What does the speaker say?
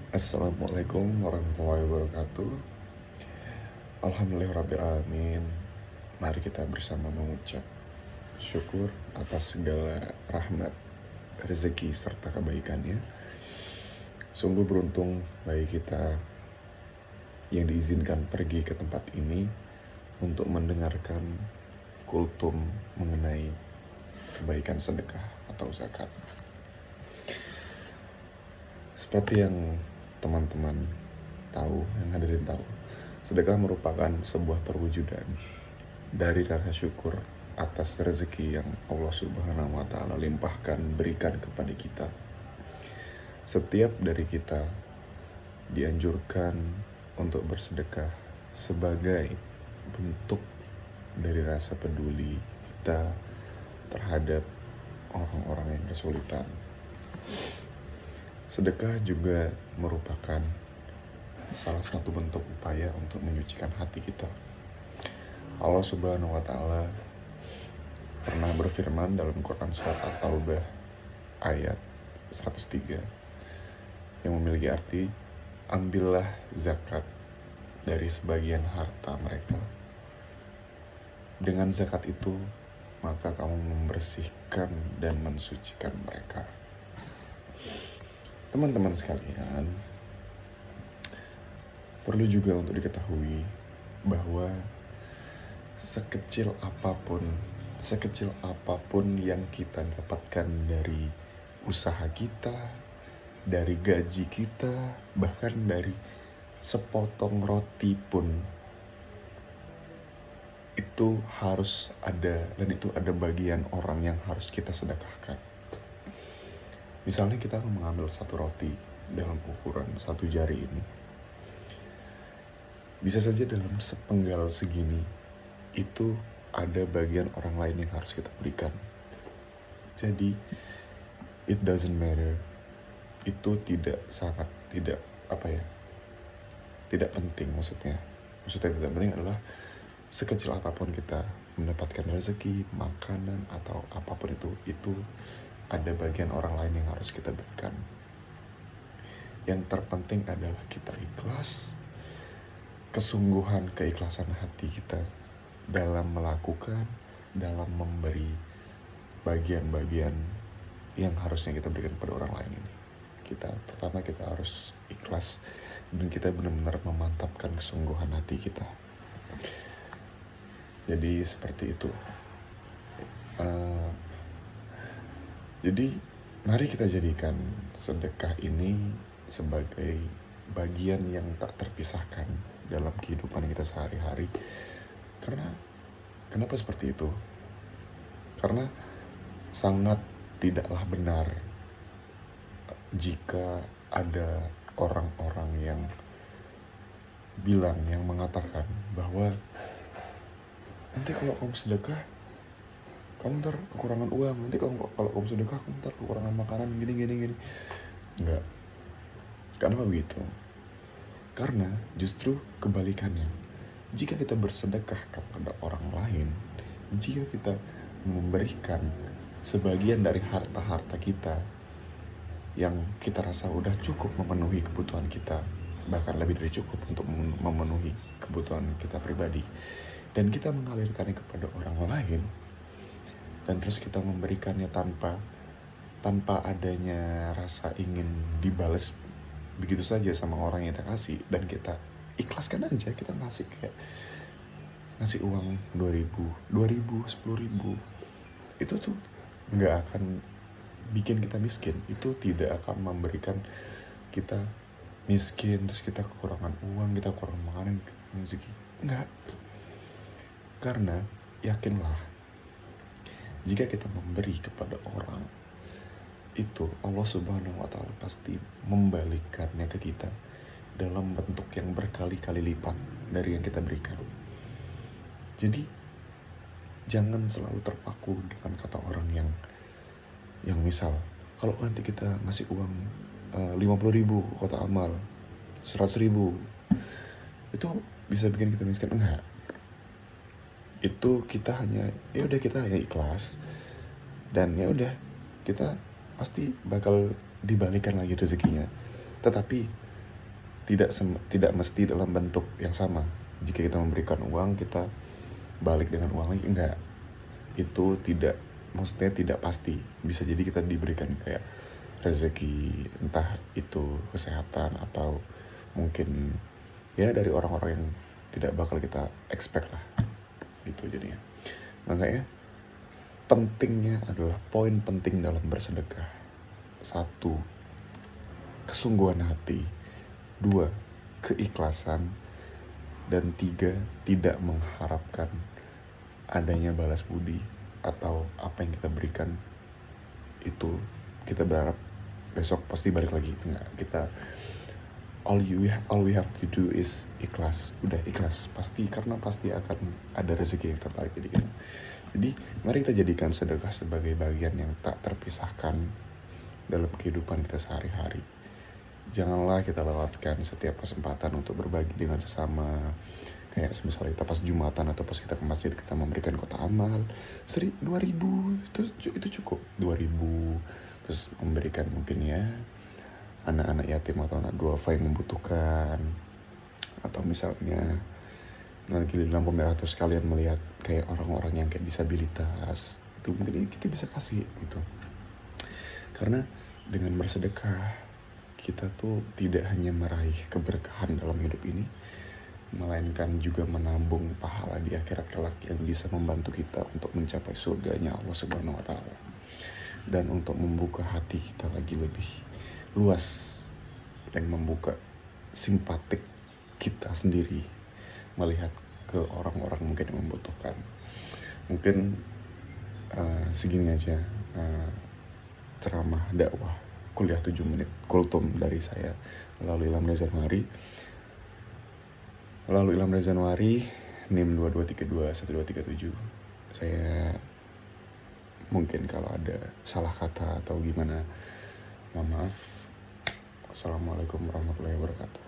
Assalamualaikum warahmatullahi wabarakatuh. Alhamdulillahirrabbilalamin. Mari kita bersama mengucap syukur atas segala rahmat, rezeki, serta kebaikannya. Sungguh beruntung bagi kita yang diizinkan pergi ke tempat ini untuk mendengarkan kultum mengenai kebaikan sedekah atau zakat. Seperti yang teman-teman tahu, yang hadirin tahu, sedekah merupakan sebuah perwujudan dari rasa syukur atas rezeki yang Allah Subhanahu wa Ta'ala limpahkan, berikan kepada kita. Setiap dari kita dianjurkan untuk bersedekah sebagai bentuk dari rasa peduli kita terhadap orang-orang yang kesulitan. Sedekah juga merupakan salah satu bentuk upaya untuk menyucikan hati kita. Allah Subhanahu wa Ta'ala pernah berfirman dalam Quran surat At-Taubah ayat 103 yang memiliki arti, ambillah zakat dari sebagian harta mereka. Dengan zakat itu, maka kamu membersihkan dan mensucikan mereka. Teman-teman sekalian, perlu juga untuk diketahui bahwa sekecil apapun yang kita dapatkan dari usaha kita, dari gaji kita, bahkan dari sepotong roti pun, itu harus ada, dan itu ada bagian orang yang harus kita sedekahkan. Misalnya kita mengambil satu roti dalam ukuran satu jari ini. Bisa saja dalam sepenggal segini, itu ada bagian orang lain yang harus kita berikan. Jadi, it doesn't matter. Itu tidak penting maksudnya. Maksudnya tidak penting adalah sekecil apapun kita mendapatkan rezeki, makanan, atau apapun itu ada bagian orang lain yang harus kita berikan. Yang terpenting adalah kita ikhlas, kesungguhan, keikhlasan hati kita dalam melakukan, dalam memberi bagian-bagian yang harusnya kita berikan kepada orang lain ini. Pertama kita harus ikhlas dan kita benar-benar memantapkan kesungguhan hati kita. Jadi seperti itu. Jadi mari kita jadikan sedekah ini sebagai bagian yang tak terpisahkan dalam kehidupan kita sehari-hari. Kenapa seperti itu? Karena sangat tidaklah benar jika ada orang-orang yang mengatakan bahwa nanti kalau kamu sedekah, kamu ntar kekurangan uang, nanti kalau kamu sedekah, kamu ntar kekurangan makanan, gini. Enggak. Kenapa begitu? Karena justru kebalikannya. Jika kita bersedekah kepada orang lain, jika kita memberikan sebagian dari harta-harta kita yang kita rasa udah cukup memenuhi kebutuhan kita, bahkan lebih dari cukup untuk memenuhi kebutuhan kita pribadi, dan kita mengalirkannya kepada orang lain, dan terus kita memberikannya tanpa adanya rasa ingin dibalas begitu saja sama orang yang kita kasih, dan kita ikhlaskan aja, kita ngasih uang 2.000, 10.000, itu tuh nggak akan bikin kita miskin. Itu tidak akan memberikan kita miskin, terus kita kekurangan uang, kita kurang makanan, rezeki. Enggak. Karena yakinlah, jika kita memberi kepada orang, itu Allah Subhanahu wa Ta'ala pasti membalikkannya ke kita dalam bentuk yang berkali-kali lipat dari yang kita berikan. Jadi jangan selalu terpaku dengan kata orang yang misal, kalau nanti kita ngasih uang 50.000 kota amal, 100.000, itu bisa bikin kita miskin. Enggak. Itu kita hanya ikhlas, dan ya udah, kita pasti bakal dibalikan lagi rezekinya. Tetapi tidak mesti dalam bentuk yang sama. Jika kita memberikan uang, kita balik dengan uang lagi, enggak. Itu tidak, maksudnya tidak pasti. Bisa jadi kita diberikan kayak rezeki, entah itu kesehatan atau mungkin ya dari orang-orang yang tidak bakal kita expect lah, gitu jadinya. Makanya pentingnya adalah poin penting dalam bersedekah. 1, kesungguhan hati. 2, keikhlasan. Dan 3, tidak mengharapkan adanya balas budi atau apa yang kita berikan itu kita berharap besok pasti balik lagi. Enggak, kita all we have to do is ikhlas. Udah ikhlas pasti, karena pasti akan ada rezeki yang terbaik. Jadi mari kita jadikan sedekah sebagai bagian yang tak terpisahkan dalam kehidupan kita sehari-hari. Janganlah kita lewatkan setiap kesempatan untuk berbagi dengan sesama. Kayak misalnya kita pas Jumatan atau pas kita ke masjid, kita memberikan kotak amal 2.000, itu cukup 2.000. Terus memberikan mungkin ya anak-anak yatim atau anak duafa yang membutuhkan. Atau misalnya lagi di lampu merah terus kalian melihat kayak orang-orang yang kayak disabilitas, itu mungkin kita bisa kasih gitu. Karena dengan bersedekah kita tuh tidak hanya meraih keberkahan dalam hidup ini, melainkan juga menabung pahala di akhirat kelak yang bisa membantu kita untuk mencapai surganya Allah Subhanahu wa Ta'ala, dan untuk membuka hati kita lagi lebih luas dan membuka simpatik kita sendiri melihat ke orang-orang mungkin yang membutuhkan. Mungkin segini aja ceramah dakwah kuliah 7 menit kultum dari saya melalui Ilham Reza Nuari, NIM 22321237. Saya mungkin kalau ada salah kata atau gimana, mohon maaf. Wassalamualaikum warahmatullahi wabarakatuh.